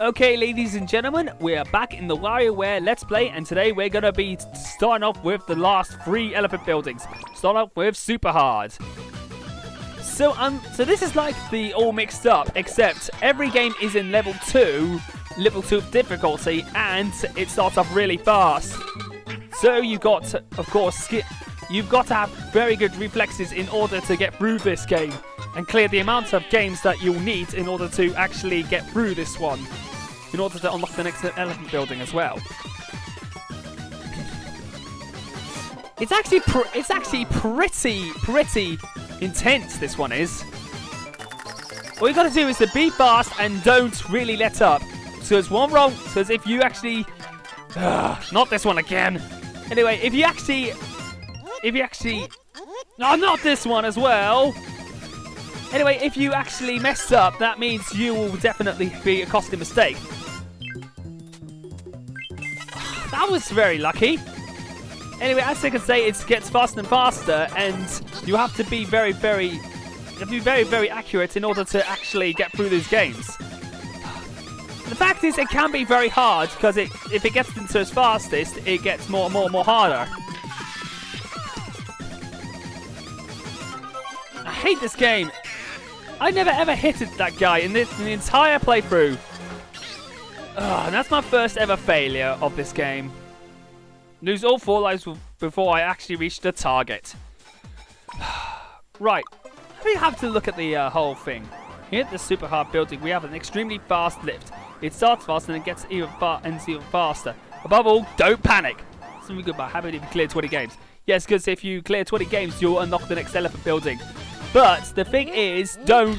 Okay, ladies and gentlemen, we are back in the WarioWare Let's Play, and today we're going to be starting off with the last 3 elephant buildings. Start off with Super Hard. So this is like the all mixed up, except every game is in level 2 difficulty, and it starts off really fast. So you've got to, of course, you've got to have very good reflexes in order to get through this game, and clear the amount of games that you'll need in order to actually get through this one, in order to unlock the next elephant building as well. It's actually pretty intense, this one is. All you gotta do is to be fast and don't really let up. So there's one wrong, because if you actually... not this one again. Anyway, if you actually... No, not this one as well. Anyway, if you actually mess up, that means you will definitely be a costly mistake. That was very lucky. Anyway, as I can say, it gets faster and faster, and you have to be very, very accurate in order to actually get through these games. The fact is, it can be very hard, because if it gets into its fastest, it gets more and more harder. I hate this game. I never ever hit that guy in the entire playthrough. And that's my first ever failure of this game. Lose all 4 lives before I actually reach the target. Right, we have to look at the whole thing. Here at the super hard building, we have an extremely fast lift. It starts fast and it gets ends even faster. Above all, don't panic. Something good about having cleared 20 games. Yes, because if you clear 20 games, you'll unlock the next elephant building. But the thing is, don't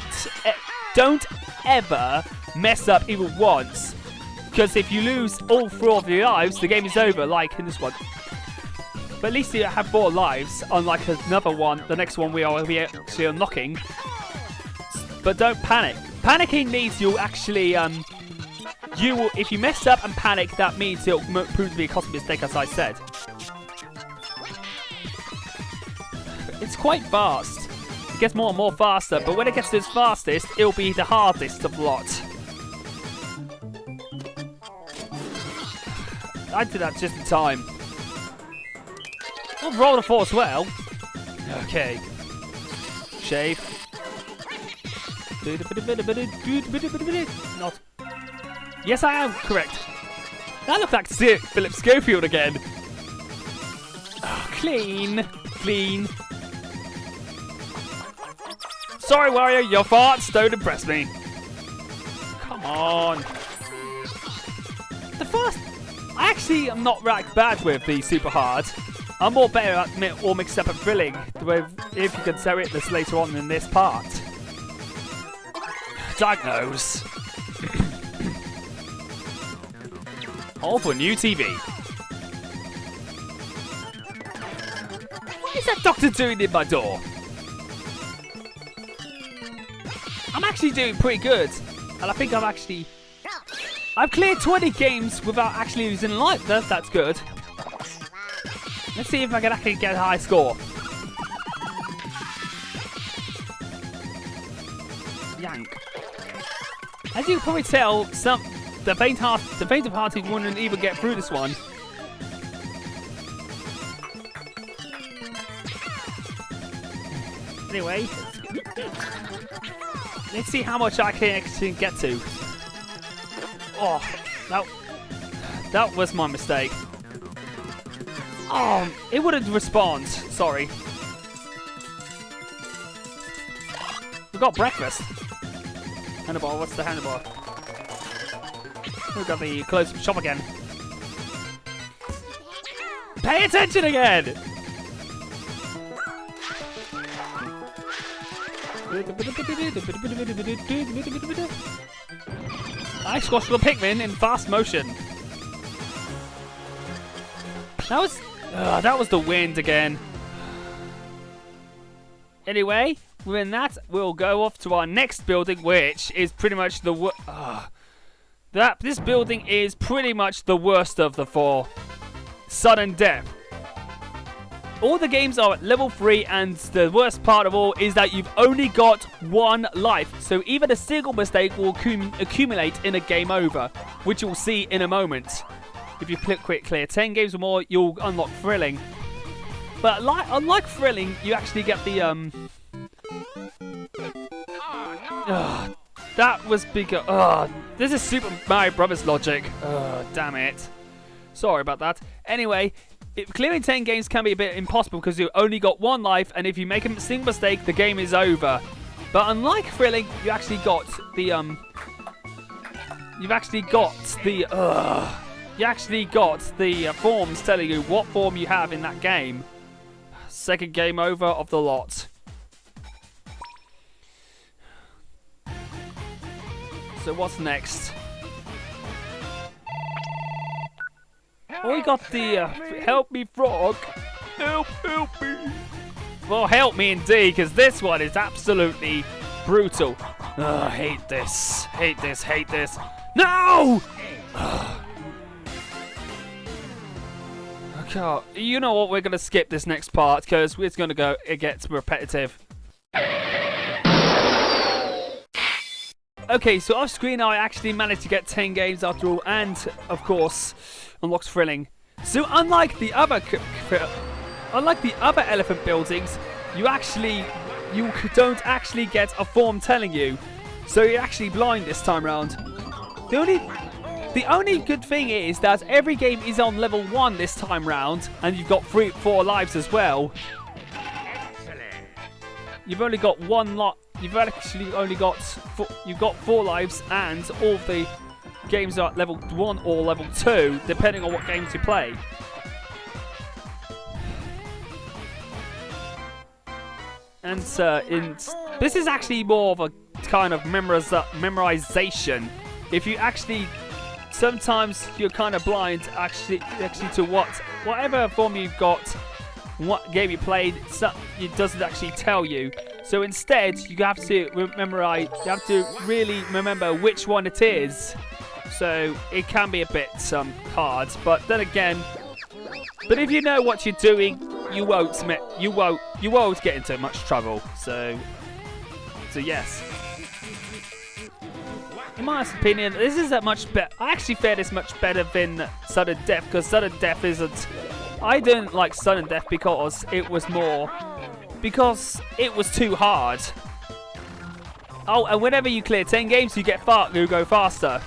ever mess up even once. Because if you lose all 4 of your lives, the game is over, like in this one. But at least you have 4 lives, unlike another one, the next one we are actually unlocking. But don't panic. Panicking means you'll actually, if you mess up and panic, that means it'll prove to be a costly mistake, as I said. It's quite fast. It gets more and more faster, but when it gets to its fastest, it'll be the hardest of the lot. I did that just in time. I'll roll the 4 as well. Okay. Shave. Not. Yes, I am correct. That looked like Philip Schofield again. Oh, clean. Clean. Sorry, Wario, your farts don't impress me. Come on. The first... I actually am not that bad with the super hard. I'm more better at all mixed up and thrilling, if you consider this later on in this part. Diagnose. All for new TV. What is that doctor doing in my door? I'm actually doing pretty good, and I think I've cleared 20 games without actually losing a life. That's good. Let's see if I can actually get a high score. Yank. As you can probably tell, the faint-hearted wouldn't even get through this one. Anyway, let's see how much I can actually get to. Oh, that was my mistake. Oh, it wouldn't respond. Sorry. We got breakfast. Handlebar, what's the handlebar? We got the close-up shop again. Pay attention again! I squashed the Pikmin in fast motion. That was the wind again. Anyway, within that, we'll go off to our next building, which is pretty much this building is pretty much the worst of the 4. Sudden death. all the games are at level 3, and the worst part of all is that you've only got 1 life. So even a single mistake will accumulate in a game over, which you'll see in a moment. If you quick clear 10 games or more, you'll unlock thrilling. But unlike thrilling, you actually get the that was bigger. This is Super Mario Brothers logic. Damn it. Sorry about that. Anyway, clearing 10 games can be a bit impossible because you only got 1 life, and if you make a single mistake, the game is over. But unlike thrilling, you actually got the forms telling you what form you have in that game. Second game over of the lot. So what's next? Oh, we got the help me frog. Help me. Well, help me indeed, because this one is absolutely brutal. Hate this. No! Okay, you know what? We're going to skip this next part because it's going to go, it gets repetitive. Okay, so off screen I actually managed to get 10 games after all, and of course, unlocks thrilling. So unlike the other elephant buildings, you don't actually get a form telling you. So you're actually blind this time around. The only good thing is that every game is on level 1 this time round, and you've got 4 lives as well. You've only got 1 lot. You've actually only got 4 lives, and all the games are at level 1 or level 2, depending on what games you play. And this is actually more of a kind of memorization. If you actually, sometimes you're kind of blind actually to whatever form you've got, what game you played, it doesn't actually tell you. So instead, you have to memorize. You have to really remember which one it is. So it can be a bit hard, but then again, if you know what you're doing, you won't get into much trouble. So yes. In my opinion, this is a much better. I actually feel this much better than Sudden Death, because Sudden Death isn't. I didn't like Sudden Death because it was too hard. Oh, and whenever you clear 10 games, you go faster,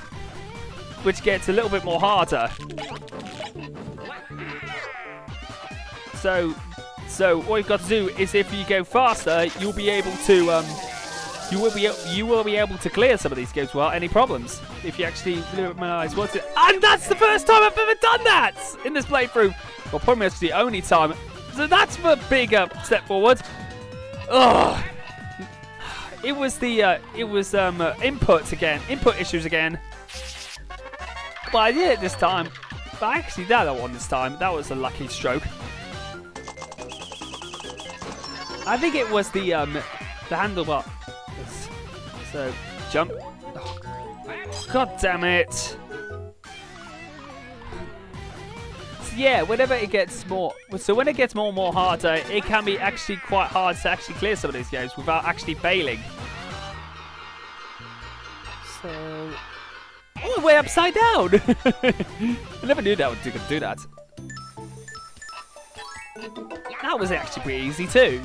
which gets a little bit more harder. So what you've got to do is, if you go faster, you'll be able to you will be able to clear some of these games without any problems if you actually memorize what's it. And that's the first time I've ever done that in this playthrough. Well, pretty much the only time. So that's a big step forward. Ugh. It was input issues again. But I did it this time. But I actually did that one this time. That was a lucky stroke. I think it was the handlebar. So jump. Oh, God damn it. So yeah, whenever it gets more, when it gets more and more harder, it can be actually quite hard to actually clear some of these games without actually failing. So, oh, way upside down. I never knew that you could do that. That was actually pretty easy too.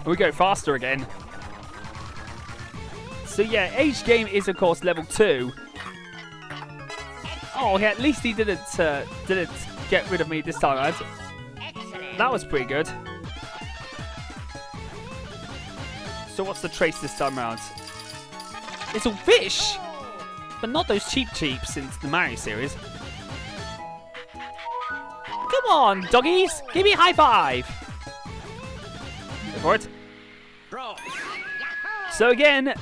We go faster again. So yeah, each game is of course level 2. Oh yeah, at least he didn't get rid of me this time around. That was pretty good. So what's the trace this time around? It's all fish! But not those cheaps in the Mario series. Come on, doggies! Give me a high five! Go for it. So again,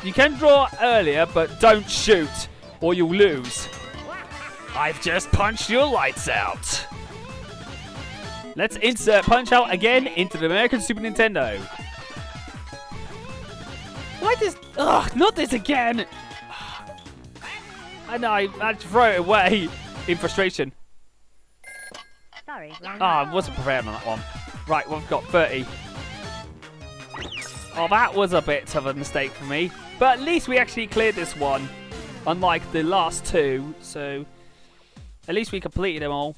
you can draw earlier, but don't shoot, or you'll lose. I've just punched your lights out. Let's insert Punch Out again into the American Super Nintendo. Why this? Ugh, not this again! I know, I had to throw it away in frustration. Sorry, wrong Ah, I wasn't prepared on that one. Right, we've got 30. Oh, that was a bit of a mistake for me. But at least we actually cleared this one, unlike the last two. So, at least we completed them all.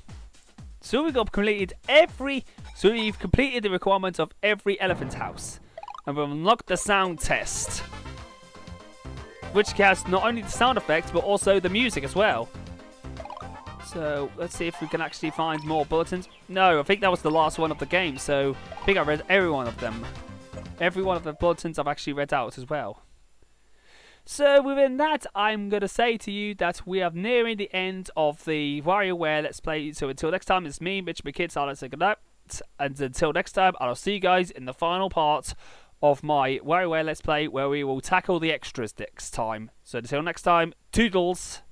So we've completed So we've completed the requirements of every elephant house. And we've unlocked the sound test, which has not only the sound effects, but also the music as well. So, let's see if we can actually find more bulletins. No, I think that was the last one of the game. So, I think I read every one of them. Every one of the bulletins I've actually read out as well. So within that, I'm going to say to you that we are nearing the end of the WarioWare Let's Play. So until next time, it's me, McKidd, so let's say goodnight. And until next time, I'll see you guys in the final part of my WarioWare Let's Play, where we will tackle the extras next time. So until next time, toodles!